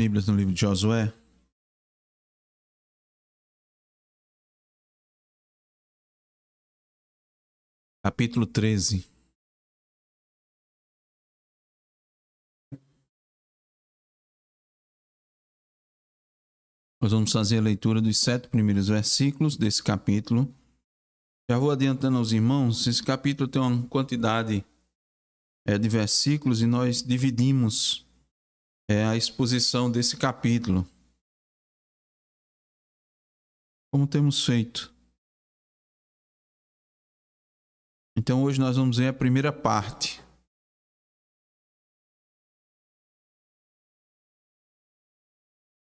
Bíblias no livro de Josué. Capítulo 13. Nós vamos fazer a leitura dos 7 primeiros versículos desse capítulo. Já vou adiantando aos irmãos, esse capítulo tem uma quantidade de versículos e nós dividimos a exposição desse capítulo, como temos feito. Então hoje nós vamos ver a primeira parte.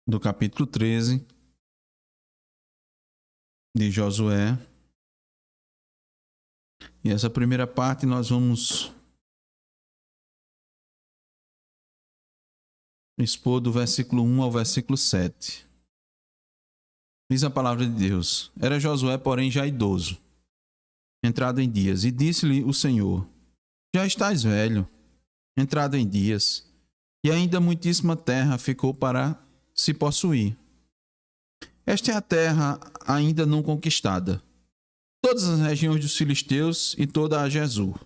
Do capítulo 13 de Josué. E essa primeira parte nós vamos expor do versículo 1 ao versículo 7. Diz a palavra de Deus: Era Josué, porém, já idoso, entrado em dias, e disse-lhe o Senhor: Já estás velho, entrado em dias, e ainda muitíssima terra ficou para se possuir. Esta é a terra ainda não conquistada, todas as regiões dos filisteus e toda a Gesur,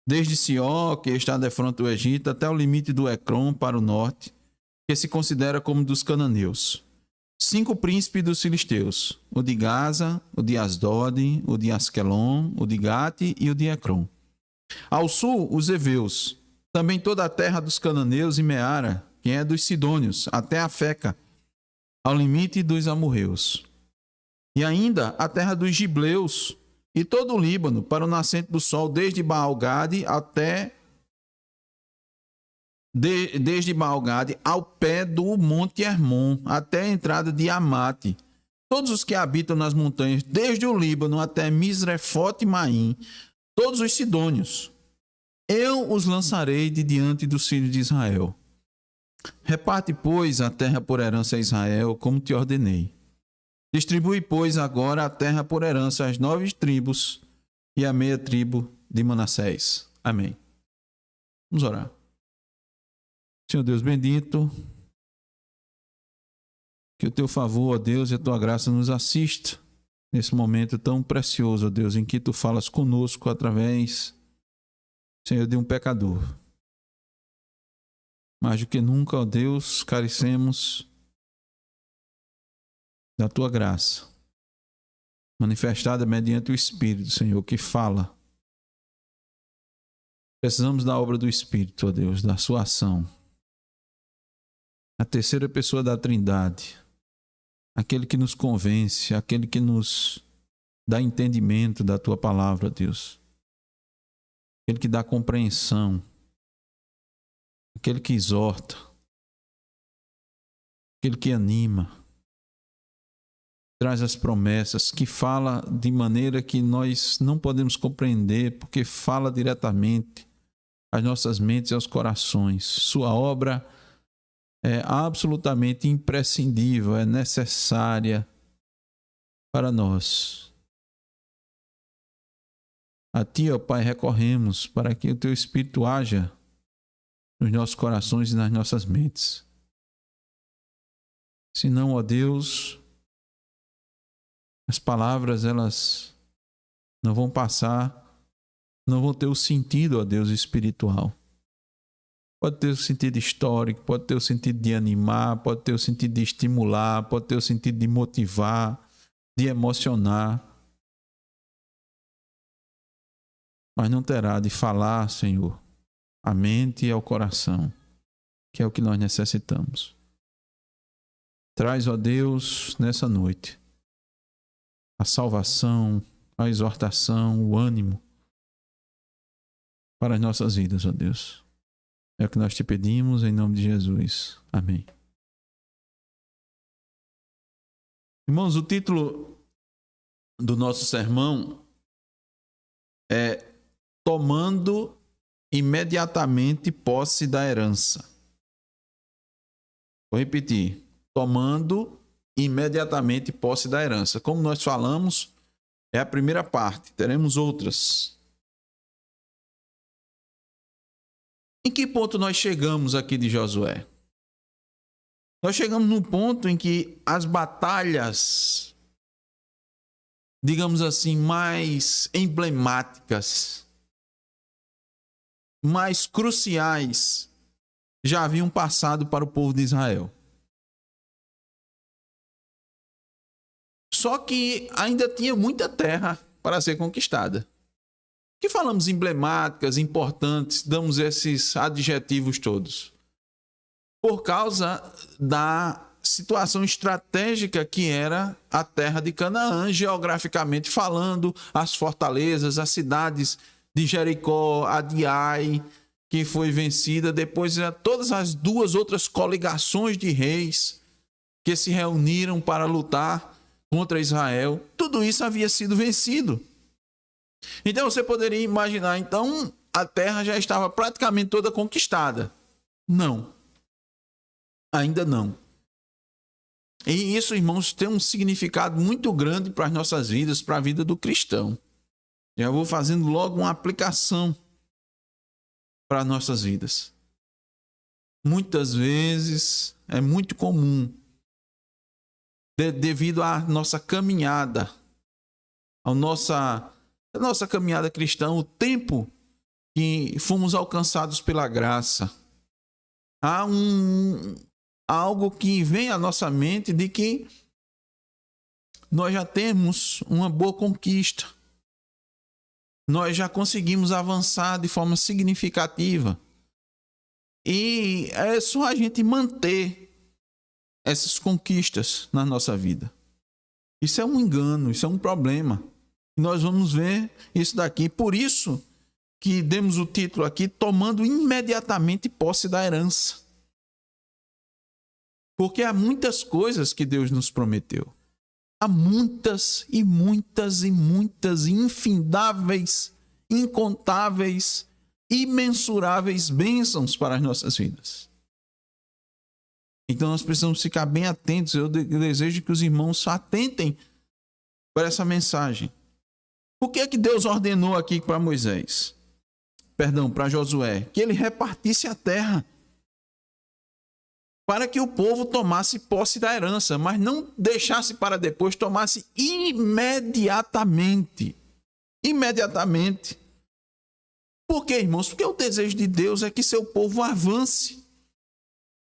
desde Sió, que está defronte do Egito, até o limite do Ecrom para o norte, que se considera como dos cananeus. 5 príncipes dos filisteus: o de Gaza, o de Asdod, o de Asquelon, o de Gate e o de Ecrom. Ao sul, os heveus, também toda a terra dos cananeus e Meara, que é dos sidônios, até a Feca, ao limite dos amorreus. E ainda a terra dos gibleus e todo o Líbano, para o nascente do sol, desde Baal-Gade desde Baal-Gade ao pé do Monte Hermon, até a entrada de Amate. Todos os que habitam nas montanhas, desde o Líbano até Misrefote-Maim, todos os sidônios. Eu os lançarei de diante dos filhos de Israel. Reparte, pois, a terra por herança a Israel, como te ordenei. Distribui, pois, agora a terra por herança às 9 tribos e à meia tribo de Manassés. Amém. Vamos orar. Senhor Deus bendito, que o teu favor, ó Deus, e a tua graça nos assista nesse momento tão precioso, ó Deus, em que tu falas conosco através, Senhor, de um pecador. Mais do que nunca, ó Deus, carecemos da tua graça, manifestada mediante o Espírito, Senhor, que fala. Precisamos da obra do Espírito, ó Deus, da sua ação. A terceira pessoa da Trindade, aquele que nos convence, aquele que nos dá entendimento da tua palavra, ó Deus. Aquele que dá compreensão, aquele que exorta, aquele que anima, traz as promessas, que fala de maneira que nós não podemos compreender, porque fala diretamente às nossas mentes e aos corações. Sua obra é absolutamente imprescindível, é necessária para nós. A Ti, ó Pai, recorremos para que o Teu Espírito haja nos nossos corações e nas nossas mentes. Senão, ó Deus, as palavras, elas não vão passar, não vão ter o sentido, ó Deus, espiritual. Pode ter o sentido histórico, pode ter o sentido de animar, pode ter o sentido de estimular, pode ter o sentido de motivar, de emocionar. Mas não terá de falar, Senhor, à mente e ao coração, que é o que nós necessitamos. Traz, ó Deus, nessa noite, a salvação, a exortação, o ânimo para as nossas vidas, ó Deus. É o que nós te pedimos em nome de Jesus. Amém. Irmãos, o título do nosso sermão é Tomando imediatamente posse da herança. Vou repetir. Tomando imediatamente posse da herança. Como nós falamos, é a primeira parte. Teremos outras. Em que ponto nós chegamos aqui de Josué? Nós chegamos num ponto em que as batalhas, digamos assim, mais emblemáticas, mais cruciais, já haviam passado para o povo de Israel. Só que ainda tinha muita terra para ser conquistada. Que falamos emblemáticas, importantes, damos esses adjetivos todos. Por causa da situação estratégica que era a terra de Canaã, geograficamente falando, as fortalezas, as cidades de Jericó, a de Ai, que foi vencida, depois todas as duas outras coligações de reis que se reuniram para lutar contra Israel, tudo isso havia sido vencido. Então você poderia imaginar, então a terra já estava praticamente toda conquistada. Não. Ainda não. E isso, irmãos, tem um significado muito grande para as nossas vidas, para a vida do cristão. Já vou fazendo logo uma aplicação para as nossas vidas. Muitas vezes é muito comum, devido à nossa caminhada, a nossa caminhada cristã, o tempo que fomos alcançados pela graça, há algo que vem à nossa mente de que nós já temos uma boa conquista, nós já conseguimos avançar de forma significativa e é só a gente manter essas conquistas na nossa vida. Isso é um engano, isso é um problema. Nós vamos ver isso daqui. Por isso que demos o título aqui, tomando imediatamente posse da herança. Porque há muitas coisas que Deus nos prometeu. Há muitas e muitas e muitas infindáveis, incontáveis, imensuráveis bênçãos para as nossas vidas. Então nós precisamos ficar bem atentos. Eu desejo que os irmãos atentem para essa mensagem. O que é que Deus ordenou aqui para Moisés? Perdão, para Josué. Que ele repartisse a terra para que o povo tomasse posse da herança, mas não deixasse para depois, tomasse imediatamente. Imediatamente. Por quê, irmãos? Porque o desejo de Deus é que seu povo avance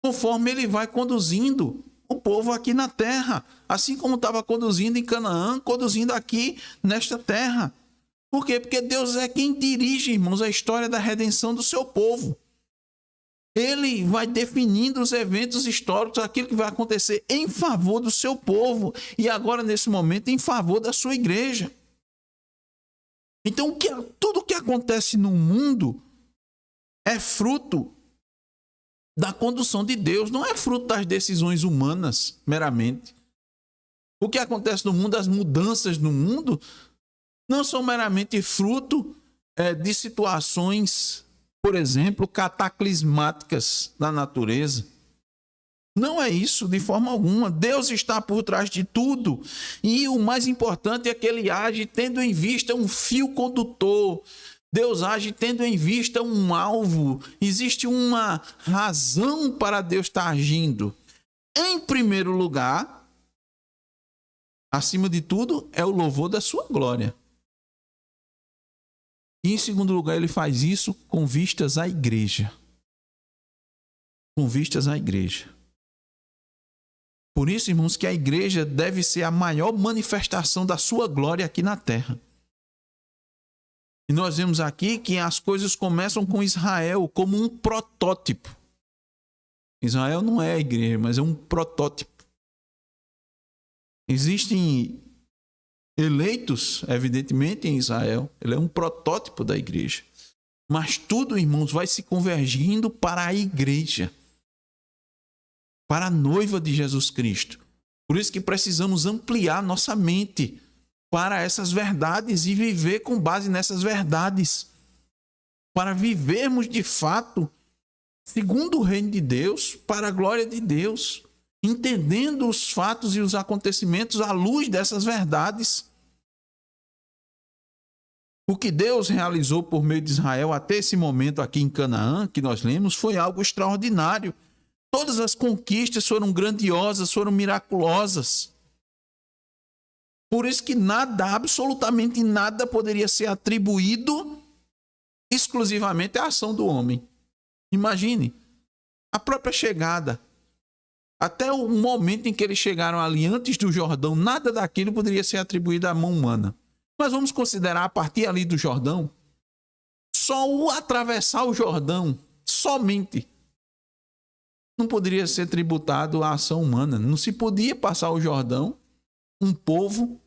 conforme ele vai conduzindo o povo aqui na terra, assim como estava conduzindo em Canaã, conduzindo aqui nesta terra. Por quê? Porque Deus é quem dirige, irmãos, a história da redenção do seu povo. Ele vai definindo os eventos históricos, aquilo que vai acontecer em favor do seu povo e agora, nesse momento, em favor da sua igreja. Então, tudo o que acontece no mundo é fruto da condução de Deus, não é fruto das decisões humanas, meramente. O que acontece no mundo, as mudanças no mundo, não são meramente fruto de situações, por exemplo, cataclismáticas da natureza. Não é isso de forma alguma. Deus está por trás de tudo. E o mais importante é que ele age tendo em vista um fio condutor. Deus age tendo em vista um alvo. Existe uma razão para Deus estar agindo. Em primeiro lugar, acima de tudo, é o louvor da sua glória. E em segundo lugar, ele faz isso com vistas à igreja. Com vistas à igreja. Por isso, irmãos, que a igreja deve ser a maior manifestação da sua glória aqui na terra. E nós vemos aqui que as coisas começam com Israel como um protótipo. Israel não é a igreja, mas é um protótipo. Existem eleitos, evidentemente, em Israel. Ele é um protótipo da igreja. Mas tudo, irmãos, vai se convergindo para a igreja. Para a noiva de Jesus Cristo. Por isso que precisamos ampliar nossa mente para essas verdades e viver com base nessas verdades. Para vivermos de fato segundo o reino de Deus, para a glória de Deus, entendendo os fatos e os acontecimentos à luz dessas verdades. O que Deus realizou por meio de Israel até esse momento aqui em Canaã, que nós lemos, foi algo extraordinário. Todas as conquistas foram grandiosas, foram miraculosas. Por isso que nada, absolutamente nada, poderia ser atribuído exclusivamente à ação do homem. Imagine, a própria chegada, até o momento em que eles chegaram ali antes do Jordão, nada daquilo poderia ser atribuído à mão humana. Mas vamos considerar a partir ali do Jordão, só o atravessar o Jordão, somente, não poderia ser tributado à ação humana. Não se podia passar o Jordão, um povo,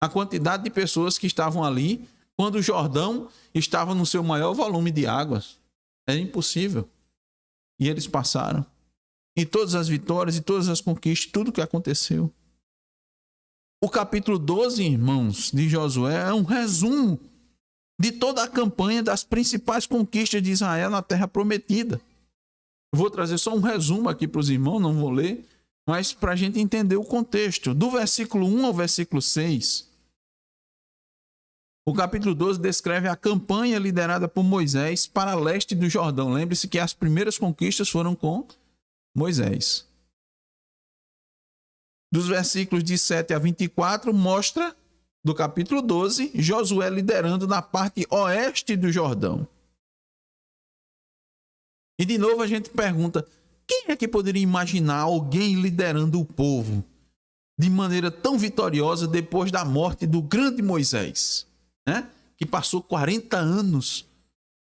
a quantidade de pessoas que estavam ali, quando o Jordão estava no seu maior volume de águas. Era impossível. E eles passaram. E todas as vitórias e todas as conquistas, tudo que aconteceu. O capítulo 12, irmãos, de Josué é um resumo de toda a campanha das principais conquistas de Israel na Terra Prometida. Eu vou trazer só um resumo aqui para os irmãos, não vou ler, mas para a gente entender o contexto. Do versículo 1 ao versículo 6, o capítulo 12 descreve a campanha liderada por Moisés para leste do Jordão. Lembre-se que as primeiras conquistas foram com Moisés. Dos versículos de 7 a 24, mostra, do capítulo 12, Josué liderando na parte oeste do Jordão. E de novo a gente pergunta, quem é que poderia imaginar alguém liderando o povo de maneira tão vitoriosa depois da morte do grande Moisés, né? Que passou 40 anos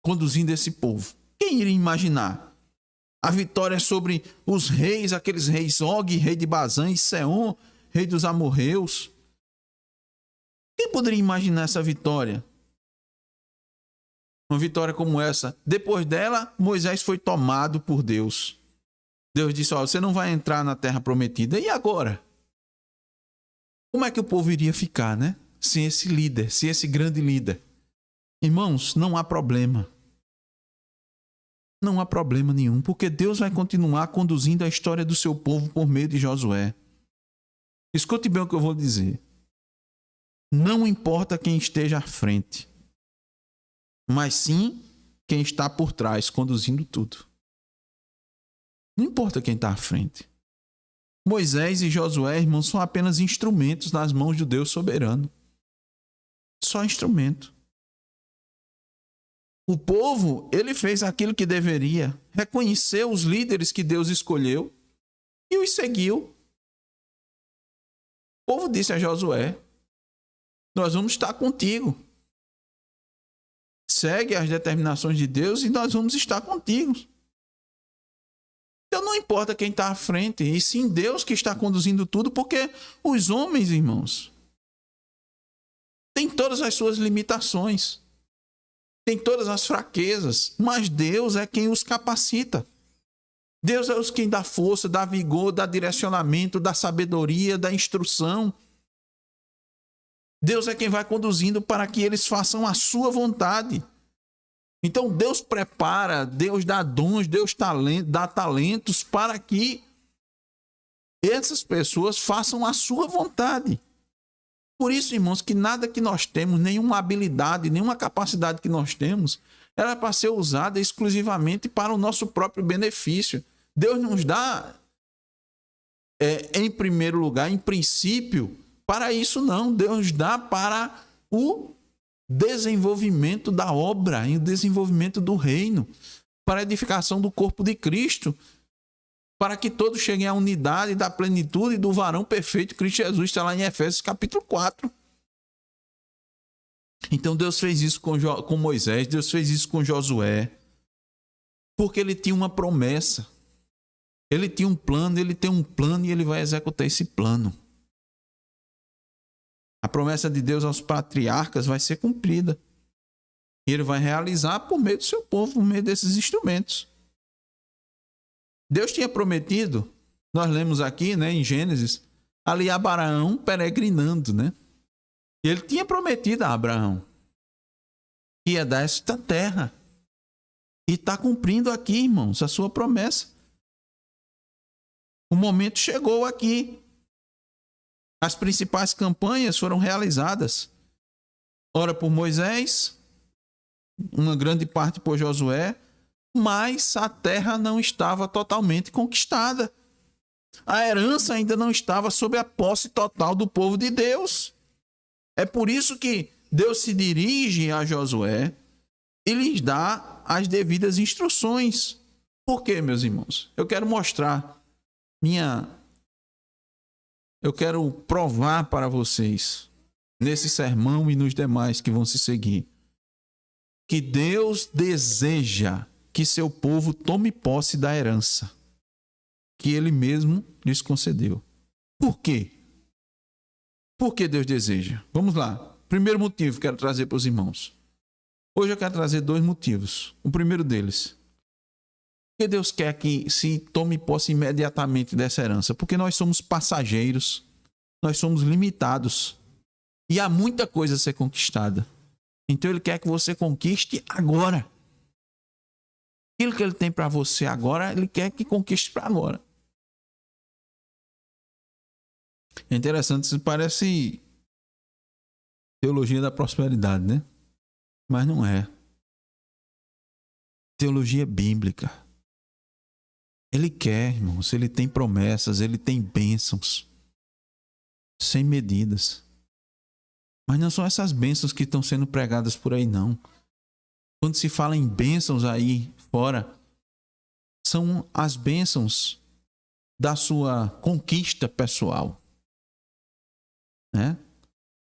conduzindo esse povo? Quem iria imaginar a vitória sobre os reis, aqueles reis Og, rei de Bazã, e Seom, rei dos amorreus? Quem poderia imaginar essa vitória? Uma vitória como essa. Depois dela, Moisés foi tomado por Deus. Deus disse, você não vai entrar na terra prometida. E agora? Como é que o povo iria ficar, né? Sem esse líder, sem esse grande líder. Irmãos, não há problema. Não há problema nenhum, porque Deus vai continuar conduzindo a história do seu povo por meio de Josué. Escute bem o que eu vou dizer. Não importa quem esteja à frente, mas sim quem está por trás, conduzindo tudo. Não importa quem está à frente. Moisés e Josué, irmãos, são apenas instrumentos nas mãos do Deus soberano. Só instrumento. O povo, ele fez aquilo que deveria, reconheceu os líderes que Deus escolheu e os seguiu. O povo disse a Josué, nós vamos estar contigo. Segue as determinações de Deus e nós vamos estar contigo. Então não importa quem está à frente, e sim Deus que está conduzindo tudo, porque os homens, irmãos, têm todas as suas limitações, têm todas as fraquezas, mas Deus é quem os capacita. Deus é quem dá força, dá vigor, dá direcionamento, dá sabedoria, dá instrução. Deus é quem vai conduzindo para que eles façam a sua vontade. Então Deus prepara, Deus dá dons, Deus dá talentos para que essas pessoas façam a sua vontade. Por isso, irmãos, que nada que nós temos, nenhuma habilidade, nenhuma capacidade que nós temos, ela é para ser usada exclusivamente para o nosso próprio benefício. Deus nos dá, em primeiro lugar, em princípio, para isso não. Deus dá para o desenvolvimento da obra e o desenvolvimento do reino, para a edificação do corpo de Cristo, para que todos cheguem à unidade da plenitude do varão perfeito. Cristo Jesus está lá em Efésios capítulo 4. Então Deus fez isso com Moisés, Deus fez isso com Josué, porque ele tinha uma promessa, ele tinha um plano, ele tem um plano e ele vai executar esse plano. A promessa de Deus aos patriarcas vai ser cumprida. E ele vai realizar por meio do seu povo, por meio desses instrumentos. Deus tinha prometido, nós lemos aqui, né, em Gênesis, ali Abraão peregrinando, né? E ele tinha prometido a Abraão que ia dar esta terra. E está cumprindo aqui, irmãos, a sua promessa. O momento chegou aqui. As principais campanhas foram realizadas. Ora por Moisés, uma grande parte por Josué, mas a terra não estava totalmente conquistada. A herança ainda não estava sob a posse total do povo de Deus. É por isso que Deus se dirige a Josué e lhes dá as devidas instruções. Por quê, meus irmãos? Eu quero provar para vocês, nesse sermão e nos demais que vão se seguir, que Deus deseja que seu povo tome posse da herança que ele mesmo lhes concedeu. Por quê? Por que Deus deseja? Vamos lá. Primeiro motivo que quero trazer para os irmãos. Hoje eu quero trazer 2 motivos. O primeiro deles, porque Deus quer que se tome posse imediatamente dessa herança? Porque nós somos passageiros, nós somos limitados e há muita coisa a ser conquistada. Então Ele quer que você conquiste agora. Aquilo que Ele tem para você agora, Ele quer que conquiste para agora. É interessante, isso parece teologia da prosperidade, né? Mas não é. Teologia bíblica. Ele quer, irmãos, Ele tem promessas, Ele tem bênçãos sem medidas. Mas não são essas bênçãos que estão sendo pregadas por aí, não. Quando se fala em bênçãos aí fora, são as bênçãos da sua conquista pessoal, né?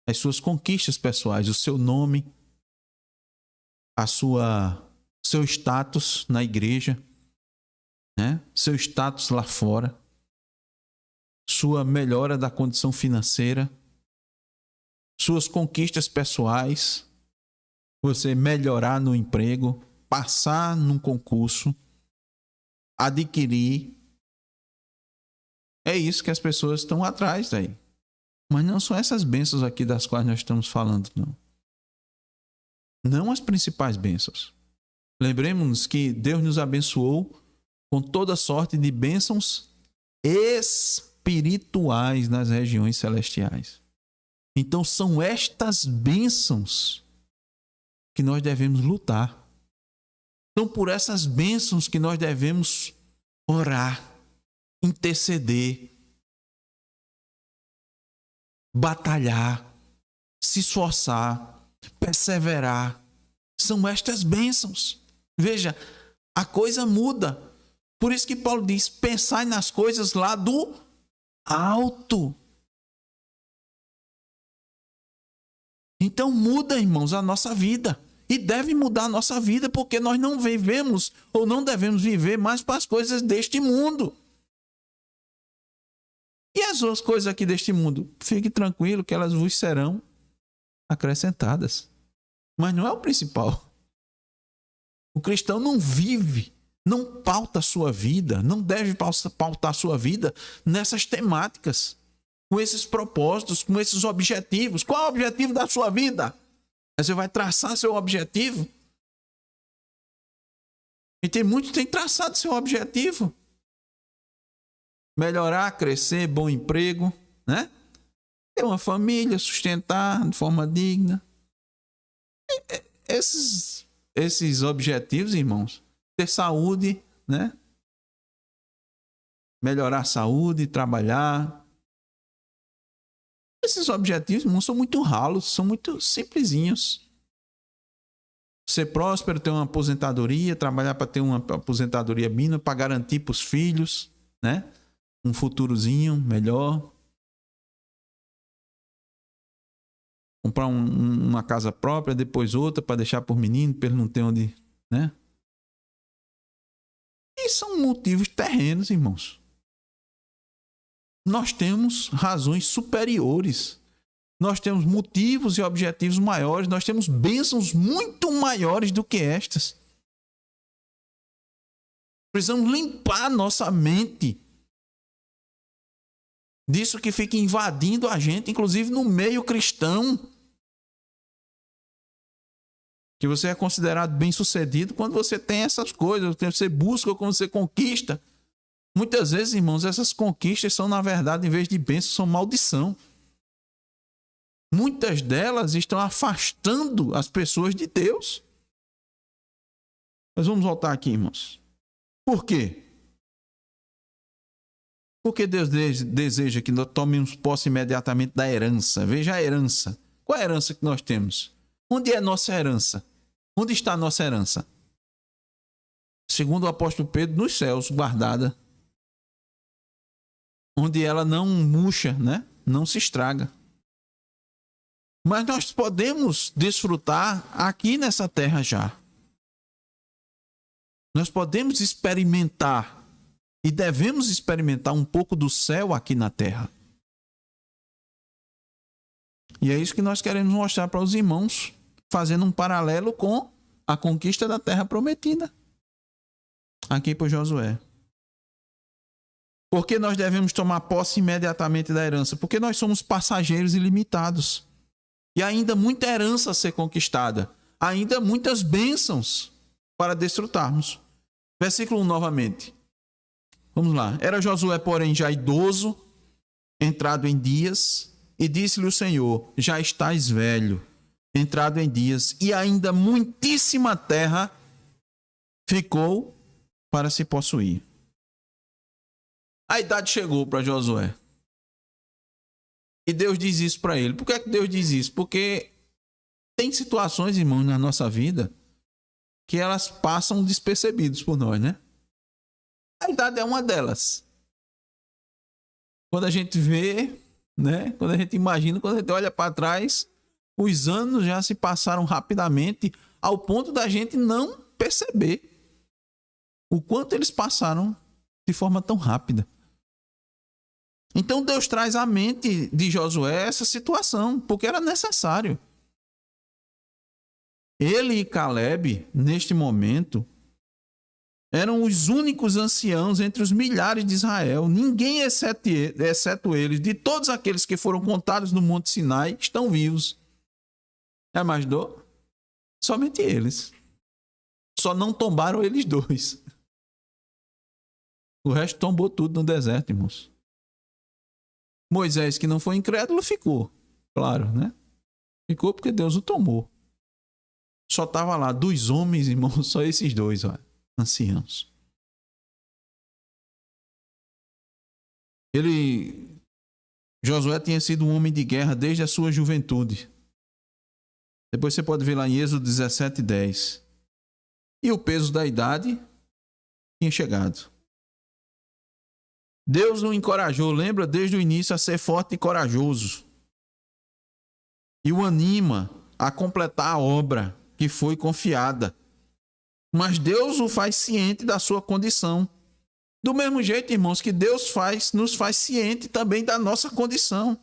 As suas conquistas pessoais, o seu nome, seu status na igreja, né? Seu status lá fora, sua melhora da condição financeira, suas conquistas pessoais, você melhorar no emprego, passar num concurso, adquirir. É isso que as pessoas estão atrás daí. Mas não são essas bênçãos aqui das quais nós estamos falando, não. Não as principais bênçãos. Lembremos-nos que Deus nos abençoou com toda sorte de bênçãos espirituais nas regiões celestiais. Então são estas bênçãos que nós devemos lutar. São por essas bênçãos que nós devemos orar, interceder, batalhar, se esforçar, perseverar. São estas bênçãos. Veja, a coisa muda. Por isso que Paulo diz: pensai nas coisas lá do alto. Então muda, irmãos, a nossa vida. E deve mudar a nossa vida, porque nós não vivemos ou não devemos viver mais para as coisas deste mundo. E as outras coisas aqui deste mundo? Fique tranquilo que elas vos serão acrescentadas. Mas não é o principal. O cristão não vive, não pauta a sua vida, não deve pautar a sua vida nessas temáticas, com esses propósitos, com esses objetivos. Qual é o objetivo da sua vida? Você vai traçar seu objetivo? E tem muitos que têm traçado seu objetivo. Melhorar, crescer, bom emprego, né? Ter uma família, sustentar de forma digna. Esses objetivos, irmãos, ter saúde, né? Melhorar a saúde, trabalhar. Esses objetivos, irmãos, são muito ralos, são muito simplesinhos. Ser próspero, ter uma aposentadoria, trabalhar para ter uma aposentadoria mínima, para garantir para os filhos, né? Um futurozinho melhor. Comprar uma casa própria, depois outra, para deixar por menino, para ele não ter onde, né? E são motivos terrenos, irmãos. Nós temos razões superiores. Nós temos motivos e objetivos maiores. Nós temos bênçãos muito maiores do que estas. Precisamos limpar nossa mente disso que fica invadindo a gente, inclusive no meio cristão. Que você é considerado bem-sucedido quando você tem essas coisas, quando você busca, quando você conquista. Muitas vezes, irmãos, essas conquistas são, na verdade, em vez de bênção, são maldição. Muitas delas estão afastando as pessoas de Deus. Mas vamos voltar aqui, irmãos. Por quê? Porque Deus deseja que nós tomemos posse imediatamente da herança. Veja a herança. Qual é a herança que nós temos? Onde é a nossa herança? Onde está a nossa herança? Segundo o apóstolo Pedro, nos céus, guardada. Onde ela não murcha, né? Não se estraga. Mas nós podemos desfrutar aqui nessa terra já. Nós podemos experimentar e devemos experimentar um pouco do céu aqui na terra. E é isso que nós queremos mostrar para os irmãos, fazendo um paralelo com a conquista da terra prometida. Aqui por Josué. Por que nós devemos tomar posse imediatamente da herança? Porque nós somos passageiros ilimitados. E ainda muita herança a ser conquistada. Ainda muitas bênçãos para desfrutarmos. Versículo 1 novamente. Vamos lá. Era Josué, porém, já idoso, entrado em dias, e disse-lhe o Senhor: já estás velho, entrado em dias, e ainda muitíssima terra ficou para se possuir. A idade chegou para Josué. E Deus diz isso para ele. Por que é que Deus diz isso? Porque tem situações, irmãos, na nossa vida que elas passam despercebidas por nós, né? A idade é uma delas. Quando a gente vê, né? Quando a gente imagina, quando a gente olha para trás, os anos já se passaram rapidamente ao ponto da gente não perceber o quanto eles passaram de forma tão rápida. Então Deus traz à mente de Josué essa situação, porque era necessário. Ele e Caleb, neste momento, eram os únicos anciãos entre os milhares de Israel. Ninguém, exceto eles, de todos aqueles que foram contados no Monte Sinai, estão vivos. É mais dor? Somente eles. Só não tombaram eles dois. O resto tombou tudo no deserto, irmãos. Moisés, que não foi incrédulo, ficou. Claro, né? Ficou porque Deus o tomou. Só estava lá dos homens, irmãos, só esses dois, olha, anciãos. Josué tinha sido um homem de guerra desde a sua juventude. Depois você pode ver lá em Êxodo 17:10. E o peso da idade tinha chegado. Deus o encorajou, lembra, desde o início a ser forte e corajoso. E o anima a completar a obra que foi confiada. Mas Deus o faz ciente da sua condição. Do mesmo jeito, irmãos, que Deus nos faz ciente também da nossa condição.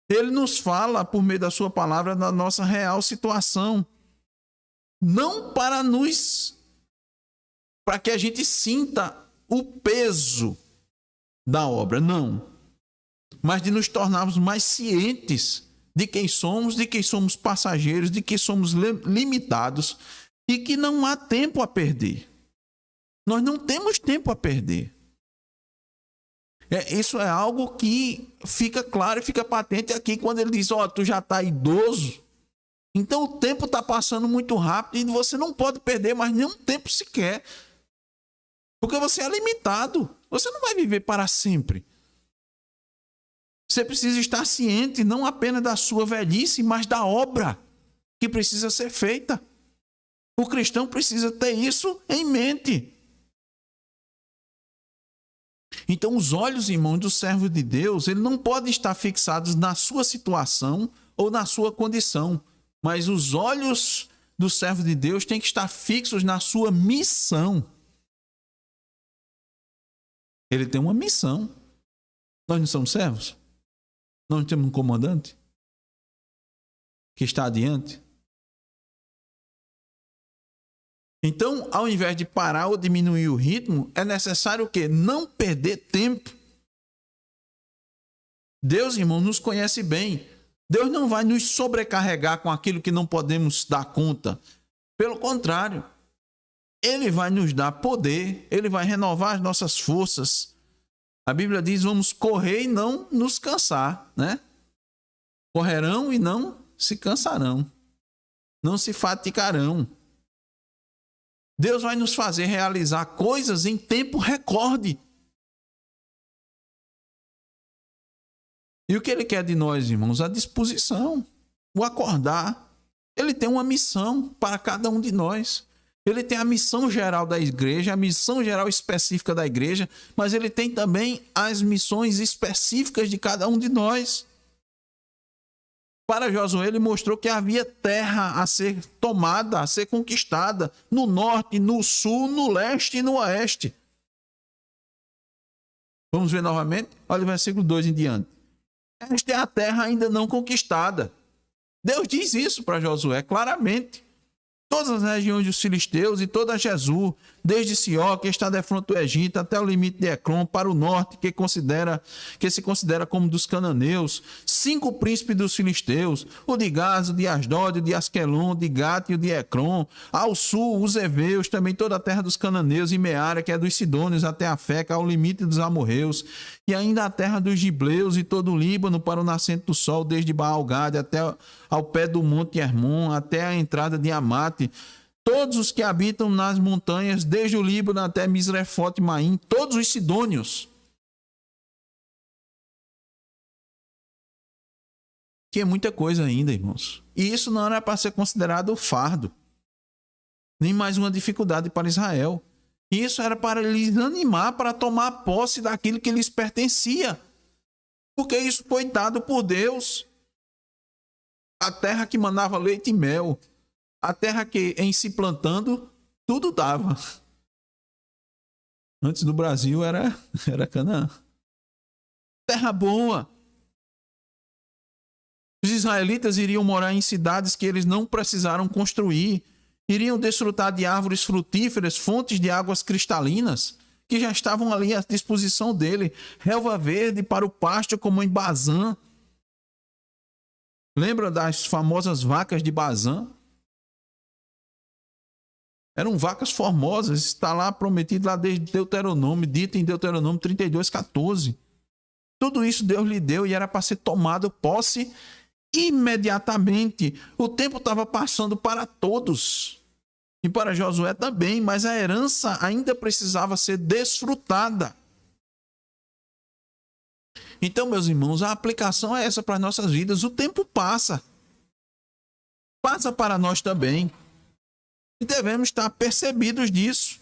Ele nos fala, por meio da sua palavra, da nossa real situação. Não para que a gente sinta o peso da obra, não. Mas de nos tornarmos mais cientes de quem somos passageiros, de que somos limitados e que não há tempo a perder. Nós não temos tempo a perder. Isso é algo que fica claro e fica patente aqui quando ele diz: tu já está idoso, então o tempo está passando muito rápido e você não pode perder mais nenhum tempo sequer. Porque você é limitado. Você não vai viver para sempre. Você precisa estar ciente não apenas da sua velhice, mas da obra que precisa ser feita. O cristão precisa ter isso em mente. Então, os olhos, irmãos, do servo de Deus, ele não pode estar fixados na sua situação ou na sua condição, mas os olhos do servo de Deus têm que estar fixos na sua missão. Ele tem uma missão. Nós não somos servos? Nós não temos um comandante que está adiante? Então, ao invés de parar ou diminuir o ritmo, é necessário o quê? Não perder tempo. Deus, irmão, nos conhece bem. Deus não vai nos sobrecarregar com aquilo que não podemos dar conta. Pelo contrário, Ele vai nos dar poder, Ele vai renovar as nossas forças. A Bíblia diz: vamos correr e não nos cansar, né? Correrão e não se cansarão, não se fatigarão. Deus vai nos fazer realizar coisas em tempo recorde. E o que Ele quer de nós, irmãos? A disposição, o acordar. Ele tem uma missão para cada um de nós. Ele tem a missão geral da igreja, a missão geral específica da igreja, mas ele tem também as missões específicas de cada um de nós. Para Josué, ele mostrou que havia terra a ser tomada, a ser conquistada, no norte, no sul, no leste e no oeste. Vamos ver novamente? Olha o versículo 2 em diante. Esta é a terra ainda não conquistada. Deus diz isso para Josué claramente. Todas as regiões dos filisteus e toda Jesus, desde Sió, que está defronte do Egito, até o limite de Ecrom, para o norte, que se considera como dos cananeus, 5 príncipes dos filisteus, o de Gaza, o de Asdod, o de Asquelon, o de Gate e o de Ecrom, ao sul, os heveus, também toda a terra dos cananeus e Meara, que é dos sidônios, até a Feca, ao limite dos amorreus, e ainda a terra dos gibleus e todo o Líbano para o nascente do sol, desde Baal-Gade até ao pé do monte Hermon, até a entrada de Amate, todos os que habitam nas montanhas, desde o Líbano até Misrefote-Maim, todos os sidônios. Que é muita coisa ainda, irmãos. E isso não era para ser considerado fardo, nem mais uma dificuldade para Israel. Isso era para lhes animar para tomar posse daquilo que lhes pertencia. Porque isso foi dado por Deus. A terra que mandava leite e mel. A terra que, em se plantando, tudo dava. Antes do Brasil era Canaã. Terra boa. Os israelitas iriam morar em cidades que eles não precisaram construir. Iriam desfrutar de árvores frutíferas, fontes de águas cristalinas, que já estavam ali à disposição dele. Relva verde para o pasto, como em Bazã. Lembra das famosas vacas de Bazã? Eram vacas formosas, está lá prometido lá desde Deuteronômio, dito em Deuteronômio 32:14. Tudo isso Deus lhe deu e era para ser tomado posse imediatamente. O tempo estava passando para todos. E para Josué também, mas a herança ainda precisava ser desfrutada. Então, meus irmãos, a aplicação é essa para as nossas vidas. O tempo passa. Passa para nós também. E devemos estar percebidos disso.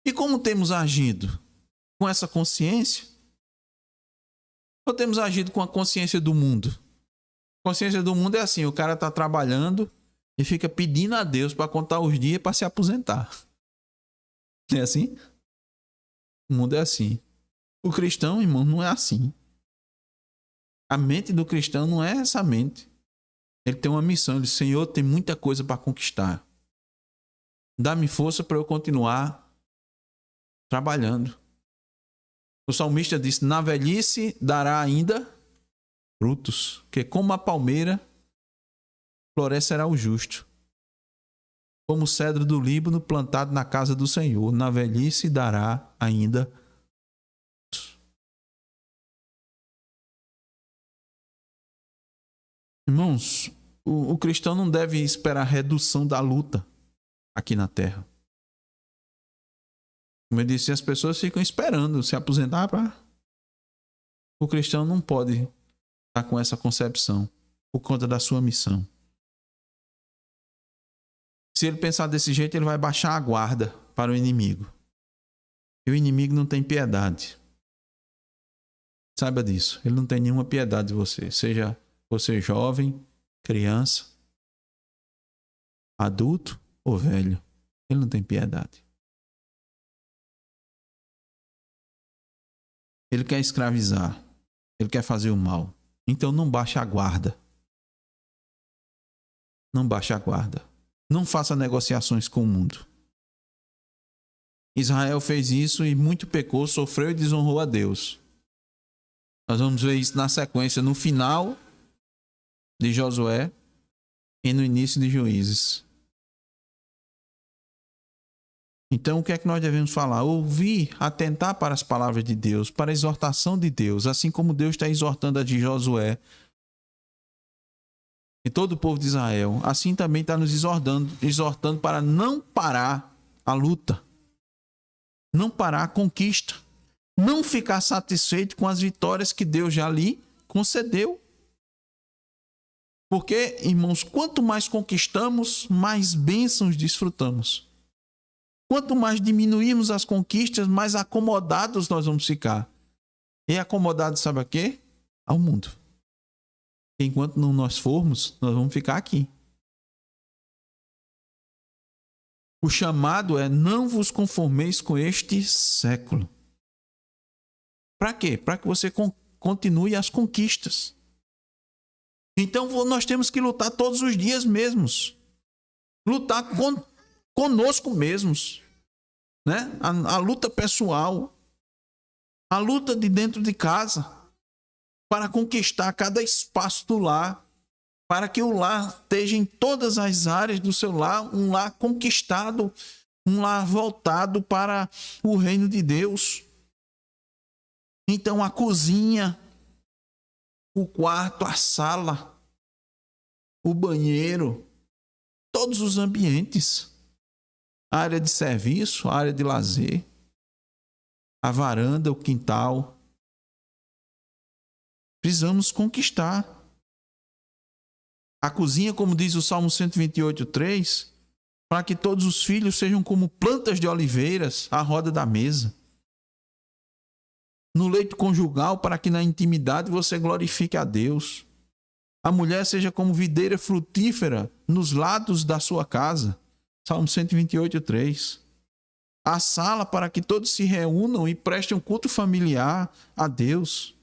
E como temos agido? Com essa consciência? Ou temos agido com a consciência do mundo? A consciência do mundo é assim, o cara está trabalhando e fica pedindo a Deus para contar os dias para se aposentar. É assim? O mundo é assim. O cristão, irmão, não é assim. A mente do cristão não é essa mente. Ele tem uma missão. Ele diz, Senhor, tem muita coisa para conquistar. Dá-me força para eu continuar trabalhando. O salmista disse, na velhice dará ainda frutos, que como a palmeira florescerá o justo. Como o cedro do Líbano plantado na casa do Senhor, na velhice dará ainda frutos. Irmãos, o cristão não deve esperar redução da luta aqui na terra. Como eu disse, as pessoas ficam esperando se aposentar para... O cristão não pode estar com essa concepção por conta da sua missão. Se ele pensar desse jeito, ele vai baixar a guarda para o inimigo. E o inimigo não tem piedade. Saiba disso. Ele não tem nenhuma piedade de você. Seja você jovem, criança, adulto ou velho. Ele não tem piedade. Ele quer escravizar. Ele quer fazer o mal. Então não baixe a guarda. Não baixe a guarda. Não faça negociações com o mundo. Israel fez isso e muito pecou, sofreu e desonrou a Deus. Nós vamos ver isso na sequência, no final de Josué e no início de Juízes. Então, o que é que nós devemos falar? Ouvir, atentar para as palavras de Deus, para a exortação de Deus, assim como Deus está exortando a de Josué. e todo o povo de Israel, assim também está nos exortando para não parar a luta, não parar a conquista, não ficar satisfeito com as vitórias que Deus já lhe concedeu. Porque, irmãos, quanto mais conquistamos, mais bênçãos desfrutamos. Quanto mais diminuirmos as conquistas, mais acomodados nós vamos ficar. E acomodados, sabe a quê? Ao mundo. Enquanto não nós formos, nós vamos ficar aqui. O chamado é: não vos conformeis com este século. Para quê? Para que você continue as conquistas. Então nós temos que lutar todos os dias mesmos. Lutar conosco mesmos. Né? A luta pessoal. A luta de dentro de casa. Para conquistar cada espaço do lar. Para que o lar esteja em todas as áreas do seu lar. Um lar conquistado. Um lar voltado para o reino de Deus. Então a cozinha, o quarto, a sala, o banheiro, todos os ambientes, a área de serviço, a área de lazer, a varanda, o quintal. Precisamos conquistar. A cozinha, como diz o Salmo 128:3, para que todos os filhos sejam como plantas de oliveiras à roda da mesa. No leito conjugal, para que na intimidade você glorifique a Deus. A mulher seja como videira frutífera nos lados da sua casa. Salmo 128:3. A sala, para que todos se reúnam e prestem um culto familiar a Deus.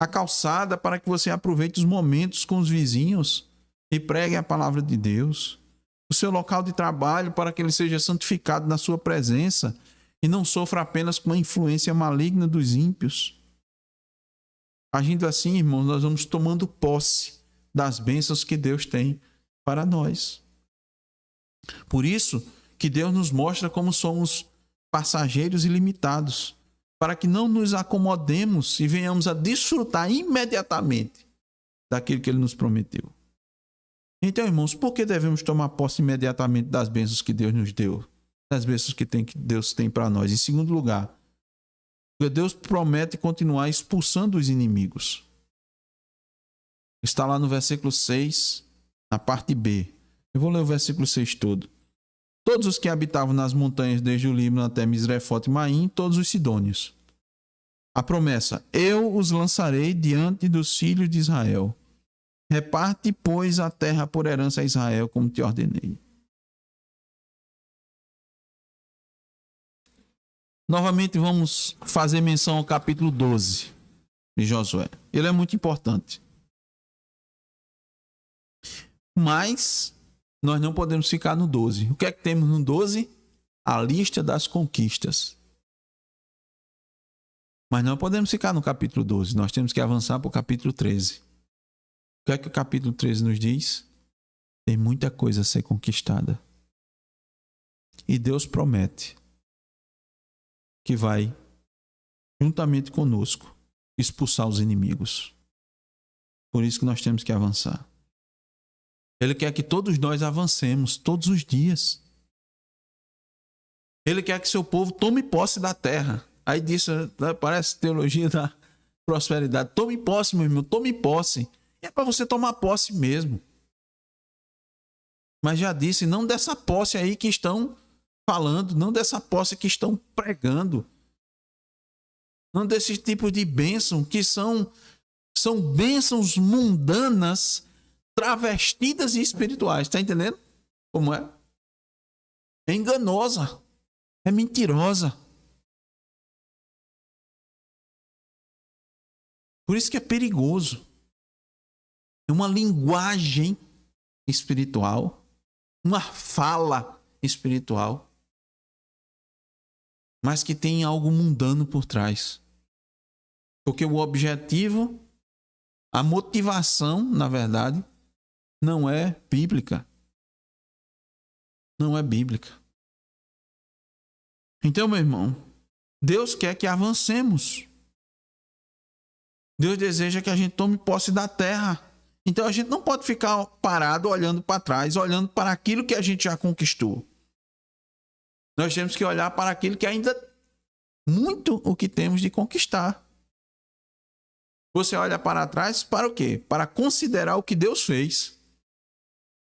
A calçada, para que você aproveite os momentos com os vizinhos e pregue a palavra de Deus. O seu local de trabalho, para que ele seja santificado na sua presença e não sofra apenas com a influência maligna dos ímpios. Agindo assim, irmãos, nós vamos tomando posse das bênçãos que Deus tem para nós. Por isso que Deus nos mostra como somos passageiros e limitados, para que não nos acomodemos e venhamos a desfrutar imediatamente daquilo que Ele nos prometeu. Então, irmãos, por que devemos tomar posse imediatamente das bênçãos que Deus nos deu? Das bênçãos que Deus tem para nós. Em segundo lugar, porque Deus promete continuar expulsando os inimigos. Está lá no versículo 6, na parte B. Eu vou ler o versículo 6 todo. Todos os que habitavam nas montanhas desde o Líbano até Misrefote e Maim, todos os sidônios. A promessa: eu os lançarei diante dos filhos de Israel. Reparte, pois, a terra por herança a Israel, como te ordenei. Novamente vamos fazer menção ao capítulo 12 de Josué. Ele é muito importante. Mas nós não podemos ficar no 12. O que é que temos no 12? A lista das conquistas. Mas não podemos ficar no capítulo 12. Nós temos que avançar para o capítulo 13. O que é que o capítulo 13 nos diz? Tem muita coisa a ser conquistada. E Deus promete que vai, juntamente conosco, expulsar os inimigos. Por isso que nós temos que avançar. Ele quer que todos nós avancemos todos os dias. Ele quer que seu povo tome posse da terra. Aí disso, parece teologia da prosperidade. Tome posse, meu irmão, tome posse. E é para você tomar posse mesmo. Mas já disse, não dessa posse aí que estão falando, não dessa posse que estão pregando. Não desse tipo de bênção que são bênçãos mundanas travestidas e espirituais. Está entendendo como é? É enganosa. É mentirosa. Por isso que é perigoso. É uma linguagem espiritual, uma fala espiritual, mas que tem algo mundano por trás. Porque o objetivo, a motivação, na verdade, não é bíblica. Não é bíblica. Então, meu irmão, Deus quer que avancemos. Deus deseja que a gente tome posse da terra Então a gente não pode ficar parado olhando para trás, olhando para aquilo que a gente já conquistou. Nós temos que olhar para aquilo que ainda muito o que temos de conquistar. Você olha para trás para o quê? Para considerar o que Deus fez.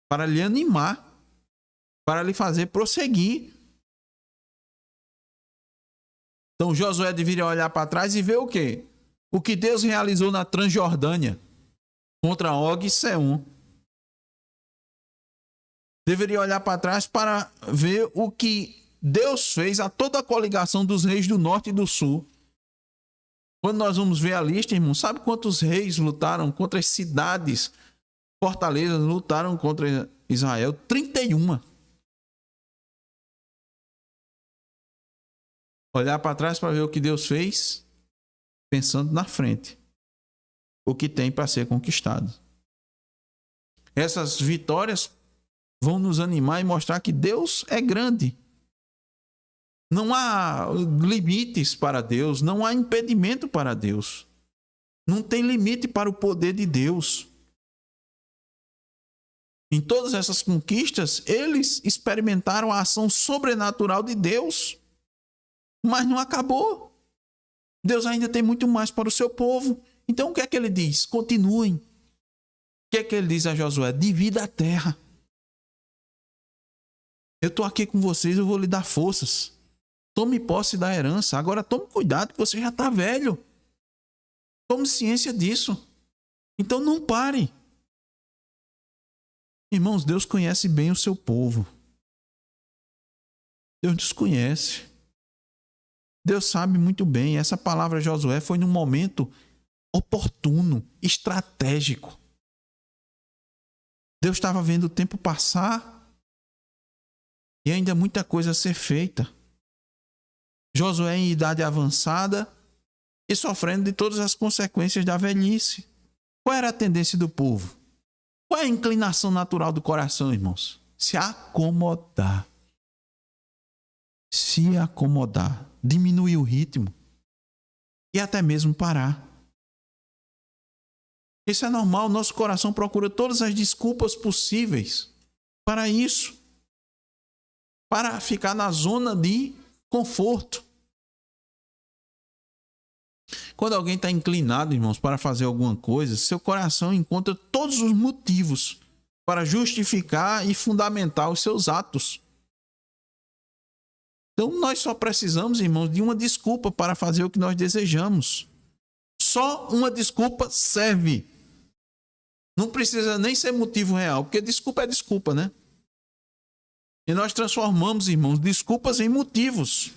Para lhe animar. Para lhe fazer prosseguir. Então Josué deveria olhar para trás e ver o quê? O que Deus realizou na Transjordânia contra Og e Sehon. Deveria olhar para trás para ver o que Deus fez a toda a coligação dos reis do norte e do sul. Quando nós vamos ver a lista, irmão, sabe quantos reis lutaram contra as cidades, fortalezas, lutaram contra Israel? 31. Olhar para trás para ver o que Deus fez, pensando na frente. O que tem para ser conquistado. Essas vitórias vão nos animar e mostrar que Deus é grande. Não há limites para Deus, não há impedimento para Deus. Não tem limite para o poder de Deus. Em todas essas conquistas, eles experimentaram a ação sobrenatural de Deus. Mas não acabou. Deus ainda tem muito mais para o seu povo. Então o que é que ele diz? Continuem. O que é que ele diz a Josué? Divida a terra. Eu estou aqui com vocês, eu vou lhe dar forças. Tome posse da herança. Agora tome cuidado que você já está velho. Tome ciência disso. Então não pare. Irmãos, Deus conhece bem o seu povo. Deus nos conhece. Deus sabe muito bem. Essa palavra Josué foi num momento oportuno, estratégico. Deus estava vendo o tempo passar e ainda muita coisa a ser feita. Josué em idade avançada e sofrendo de todas as consequências da velhice. Qual era a tendência do povo? Qual é a inclinação natural do coração, irmãos? Se acomodar. Se acomodar. Diminuir o ritmo. E até mesmo parar. Isso é normal. Nosso coração procura todas as desculpas possíveis para isso. Para ficar na zona de conforto. Quando alguém está inclinado, irmãos, para fazer alguma coisa, seu coração encontra todos os motivos para justificar e fundamentar os seus atos. Então, nós só precisamos, irmãos, de uma desculpa para fazer o que nós desejamos. Só uma desculpa serve. Não precisa nem ser motivo real, porque desculpa é desculpa, né? E nós transformamos, irmãos, desculpas em motivos.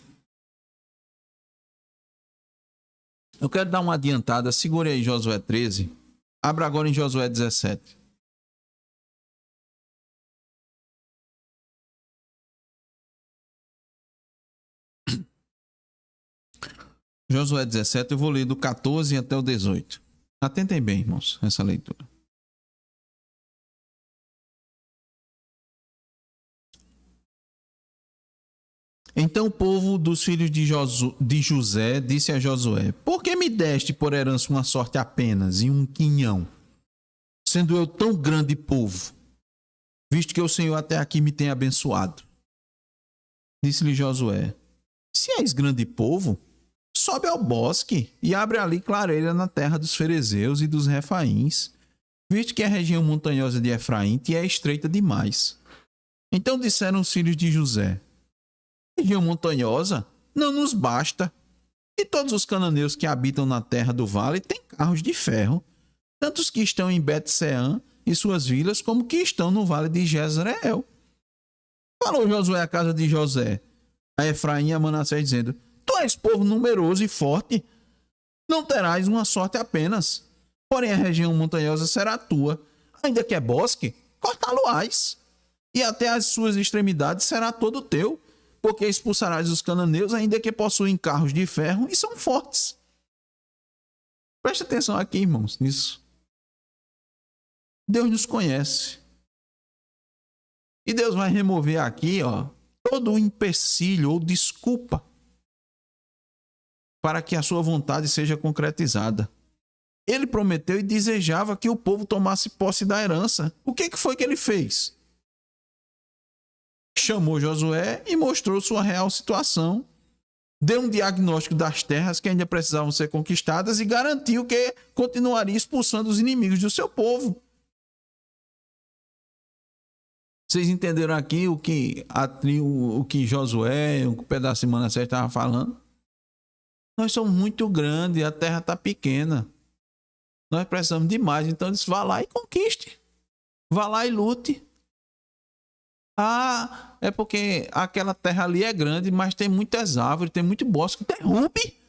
Eu quero dar uma adiantada. Segure aí Josué 13. Abra agora em Josué 17. Josué 17, eu vou ler do 14 até o 18. Atentem bem, irmãos, essa leitura. Então o povo dos filhos de José disse a Josué: Por que me deste por herança uma sorte apenas e um quinhão, sendo eu tão grande povo, visto que o Senhor até aqui me tem abençoado? Disse-lhe Josué: Se és grande povo, sobe ao bosque e abre ali clareira na terra dos ferezeus e dos refaíns, visto que a região montanhosa de Efraim te é estreita demais. Então disseram os filhos de José: região montanhosa não nos basta. E todos os cananeus que habitam na terra do vale têm carros de ferro, tanto os que estão em Bet-Seã e suas vilas, como que estão no vale de Jezreel. Falou Josué à casa de José, a Efraim e a Manassés, dizendo: Tu és povo numeroso e forte, não terás uma sorte apenas. Porém a região montanhosa será tua, ainda que é bosque, cortá-lo-ás, e até as suas extremidades será todo teu, porque expulsarás os cananeus, ainda que possuem carros de ferro e são fortes. Preste atenção aqui, irmãos, nisso. Deus nos conhece. E Deus vai remover aqui, todo o empecilho ou desculpa para que a sua vontade seja concretizada. Ele prometeu e desejava que o povo tomasse posse da herança. O que foi que ele fez? Chamou Josué e mostrou sua real situação. Deu um diagnóstico das terras que ainda precisavam ser conquistadas e garantiu que continuaria expulsando os inimigos do seu povo. Vocês entenderam aqui o que Josué, o pedaço de Manassés estava falando? Nós somos muito grandes, a terra está pequena. Nós precisamos de mais. Então ele disse, vá lá e conquiste. Vá lá e lute. Ah, é porque aquela terra ali é grande, mas tem muitas árvores, tem muito bosque. Derrube.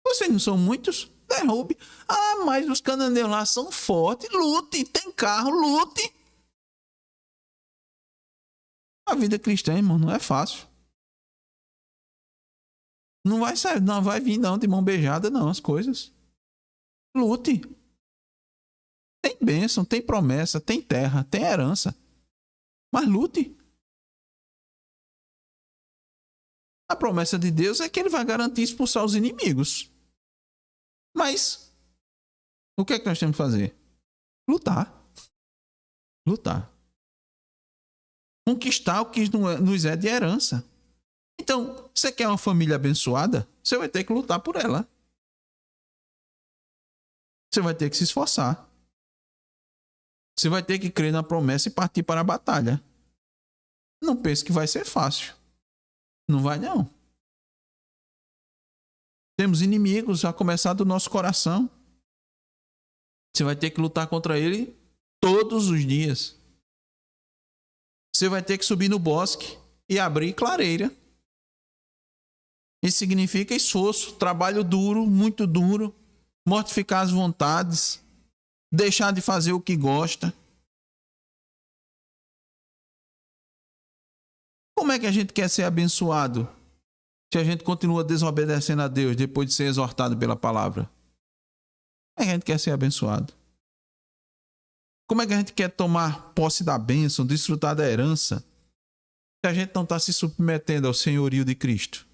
Vocês não são muitos? Derrube. Ah, mas os cananeus lá são fortes. Lute. Tem carro, lute. A vida cristã, irmão, não é fácil. Não vai sair, não vai vir não de mão beijada não as coisas. Lute. Tem bênção, tem promessa, tem terra, tem herança. Mas lute. A promessa de Deus é que ele vai garantir expulsar os inimigos. Mas o que é que nós temos que fazer? Lutar. Lutar. Conquistar o que nos é de herança. Então, você quer uma família abençoada? Você vai ter que lutar por ela. Você vai ter que se esforçar. Você vai ter que crer na promessa e partir para a batalha. Não pense que vai ser fácil. Não vai, não. Temos inimigos, a começar do nosso coração. Você vai ter que lutar contra ele todos os dias. Você vai ter que subir no bosque e abrir clareira. Isso significa esforço, trabalho duro, muito duro, mortificar as vontades, deixar de fazer o que gosta. Como é que a gente quer ser abençoado se a gente continua desobedecendo a Deus depois de ser exortado pela palavra? Como é que a gente quer ser abençoado? Como é que a gente quer tomar posse da bênção, desfrutar da herança, se a gente não está se submetendo ao senhorio de Cristo?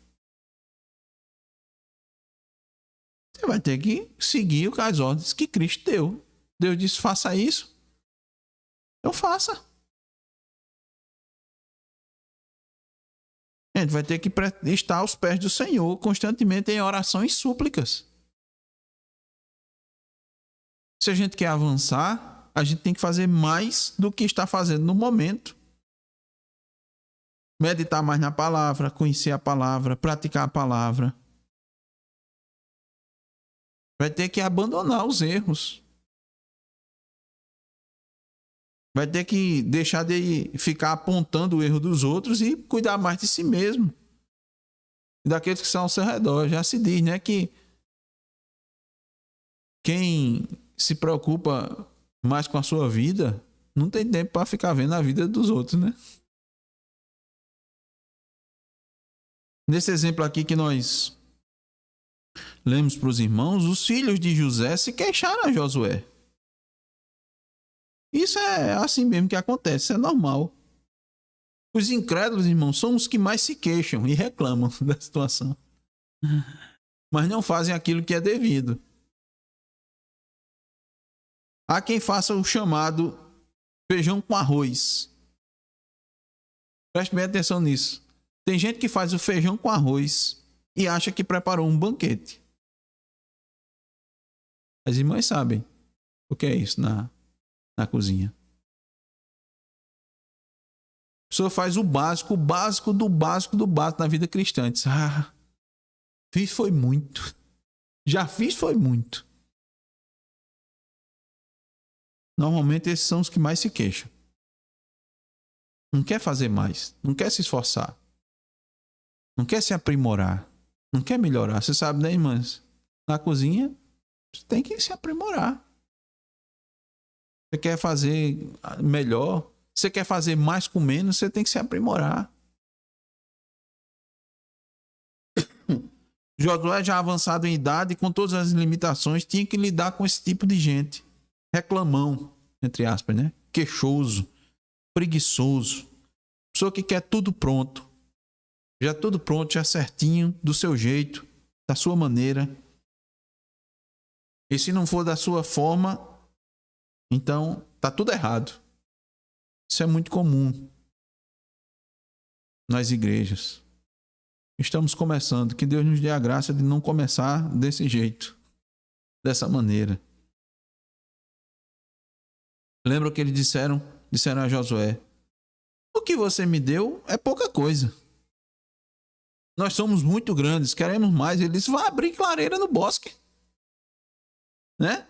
Você vai ter que seguir as ordens que Cristo deu. Deus disse, faça isso. Então faça. A gente vai ter que estar aos pés do Senhor constantemente em oração e súplicas. Se a gente quer avançar, a gente tem que fazer mais do que está fazendo no momento. Meditar mais na palavra, conhecer a palavra, praticar a palavra. Vai ter que abandonar os erros. Vai ter que deixar de ficar apontando o erro dos outros e cuidar mais de si mesmo. E daqueles que estão ao seu redor. Já se diz, né, que quem se preocupa mais com a sua vida não tem tempo para ficar vendo a vida dos outros, né? Nesse exemplo aqui que nós lemos para os irmãos, os filhos de José se queixaram a Josué. Isso é assim mesmo que acontece, isso é normal. Os incrédulos, irmãos, são os que mais se queixam e reclamam da situação. Mas não fazem aquilo que é devido. Há quem faça o chamado feijão com arroz. Preste bem atenção nisso. Tem gente que faz o feijão com arroz e acha que preparou um banquete. As irmãs sabem o que é isso na cozinha. A pessoa faz o básico do básico do básico na vida cristã. Diz, fiz foi muito. Já fiz foi muito. Normalmente esses são os que mais se queixam. Não quer fazer mais. Não quer se esforçar. Não quer se aprimorar. Não quer melhorar. Você sabe, né, irmãs? Na cozinha, você tem que se aprimorar. Você quer fazer melhor. Você quer fazer mais com menos, você tem que se aprimorar. Josué, já avançado em idade, com todas as limitações, tinha que lidar com esse tipo de gente. Reclamão, entre aspas, né? Queixoso, preguiçoso. Pessoa que quer tudo pronto. Já tudo pronto, já certinho, do seu jeito, da sua maneira. E se não for da sua forma, então tá tudo errado. Isso é muito comum nas igrejas. Estamos começando. Que Deus nos dê a graça de não começar desse jeito, dessa maneira. Lembra o que eles disseram a Josué: o que você me deu é pouca coisa. Nós somos muito grandes, queremos mais. Ele disse: vai abrir clareira no bosque. Né?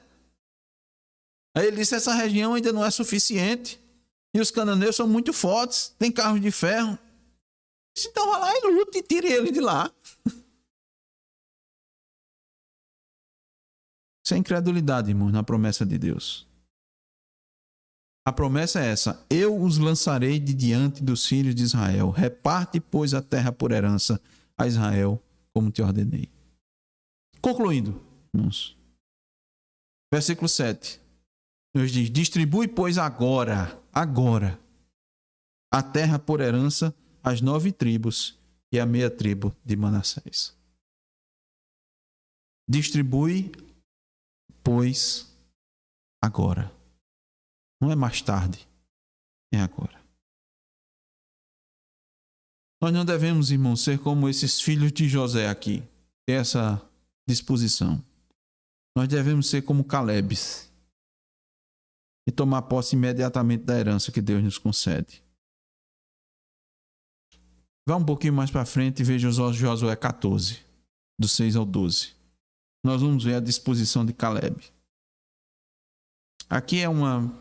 Aí ele disse: essa região ainda não é suficiente. E os cananeus são muito fortes, tem carros de ferro. Então vai lá e lute e tire ele de lá. Isso é incredulidade, irmãos, na promessa de Deus. A promessa é essa: eu os lançarei de diante dos filhos de Israel. Reparte, pois, a terra por herança a Israel, como te ordenei. Concluindo, irmãos. Versículo 7. Deus diz: distribui, pois, agora, a terra por herança às 9 tribos e a meia tribo de Manassés. Distribui, pois, agora. Não é mais tarde, é agora. Nós não devemos, irmãos, ser como esses filhos de José aqui, ter essa disposição. Nós devemos ser como Caleb e tomar posse imediatamente da herança que Deus nos concede. Vá um pouquinho mais para frente e veja Josué 14, do 6 ao 12. Nós vamos ver a disposição de Caleb. Aqui é uma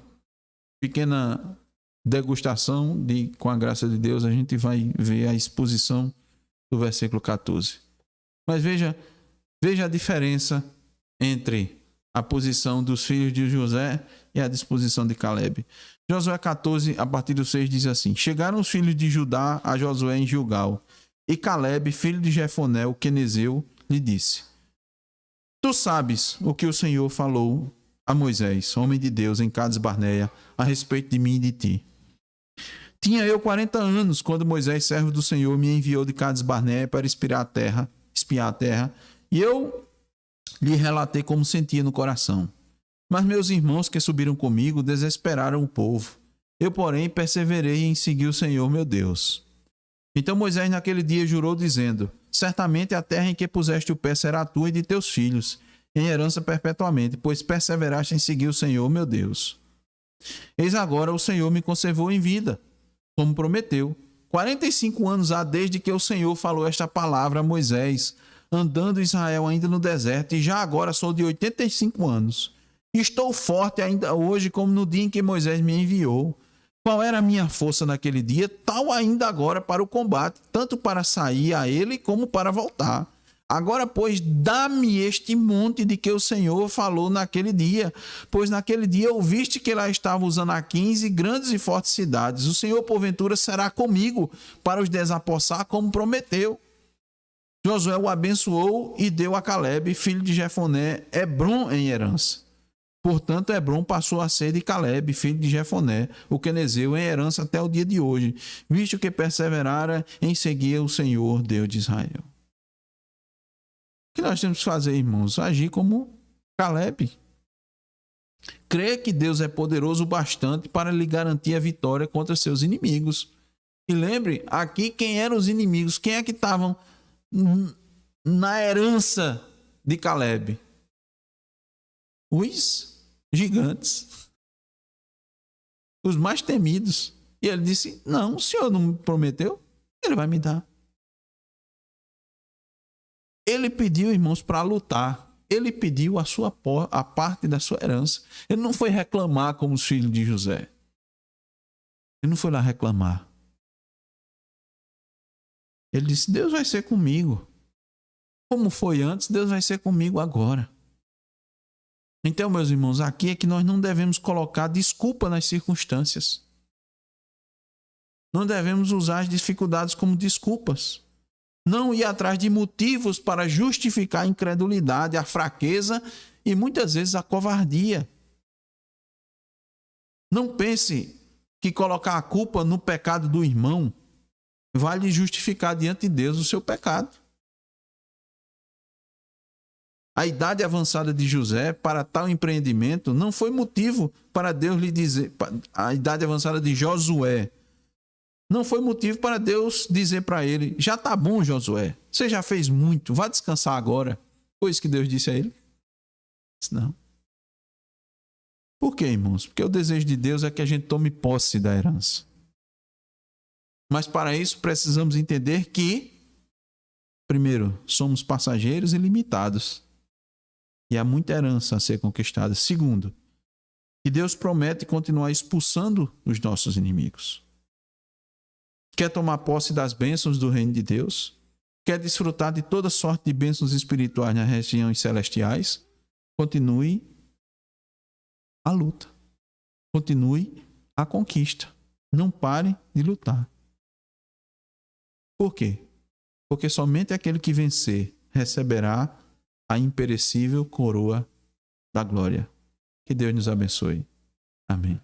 pequena degustação com a graça de Deus, a gente vai ver a exposição do versículo 14. Mas veja a diferença entre a posição dos filhos de José e a disposição de Caleb. Josué 14, a partir do 6, diz assim: chegaram os filhos de Judá a Josué em Gilgal, e Caleb, filho de Jefoné, o quenezeu, lhe disse: tu sabes o que o Senhor falou a Moisés, homem de Deus, em Cades Barneia, a respeito de mim e de ti. Tinha eu 40 anos quando Moisés, servo do Senhor, me enviou de Cades Barneia para espiar a terra, e eu lhe relatei como sentia no coração. Mas meus irmãos que subiram comigo desesperaram o povo. Eu, porém, perseverei em seguir o Senhor, meu Deus. Então Moisés naquele dia jurou, dizendo: certamente a terra em que puseste o pé será tua e de teus filhos, em herança perpetuamente, pois perseveraste em seguir o Senhor, meu Deus. Eis agora o Senhor me conservou em vida, como prometeu. 45 anos há desde que o Senhor falou esta palavra a Moisés, andando Israel ainda no deserto, e já agora sou de 85 anos. Estou forte ainda hoje, como no dia em que Moisés me enviou. Qual era a minha força naquele dia, tal ainda agora para o combate, tanto para sair a ele como para voltar. Agora, pois, dá-me este monte de que o Senhor falou naquele dia, pois naquele dia ouviste que lá estava usando a 15 grandes e fortes cidades. O Senhor, porventura, será comigo para os desapossar, como prometeu. Josué o abençoou e deu a Caleb, filho de Jefoné, Hebrom em herança. Portanto, Hebrom passou a ser de Caleb, filho de Jefoné, o quenezeu, em herança até o dia de hoje, visto que perseverara em seguir o Senhor, Deus de Israel. O que nós temos que fazer, irmãos? Agir como Caleb. Crer que Deus é poderoso bastante para lhe garantir a vitória contra seus inimigos. E lembre, aqui quem eram os inimigos? Quem é que estavam na herança de Caleb? Os gigantes. Os mais temidos. E ele disse: não, o Senhor não me prometeu? Ele vai me dar. Ele pediu, irmãos, para lutar. Ele pediu a parte da sua herança. Ele não foi reclamar como os filhos de José. Ele não foi lá reclamar. Ele disse: Deus vai ser comigo. Como foi antes, Deus vai ser comigo agora. Então, meus irmãos, aqui é que nós não devemos colocar desculpa nas circunstâncias. Não devemos usar as dificuldades como desculpas. Não ir atrás de motivos para justificar a incredulidade, a fraqueza e muitas vezes a covardia. Não pense que colocar a culpa no pecado do irmão vai lhe justificar diante de Deus o seu pecado. A idade avançada de José para tal empreendimento não foi motivo para Deus lhe dizer... A idade avançada de Josué não foi motivo para Deus dizer para ele: já está bom, Josué, você já fez muito, vá descansar agora. Foi isso que Deus disse a ele? Não. Por quê, irmãos? Porque o desejo de Deus é que a gente tome posse da herança. Mas para isso precisamos entender que, primeiro, somos passageiros e limitados. E há muita herança a ser conquistada. Segundo, que Deus promete continuar expulsando os nossos inimigos. Quer tomar posse das bênçãos do reino de Deus? Quer desfrutar de toda sorte de bênçãos espirituais nas regiões celestiais? Continue a luta. Continue a conquista. Não pare de lutar. Por quê? Porque somente aquele que vencer receberá a imperecível coroa da glória. Que Deus nos abençoe. Amém.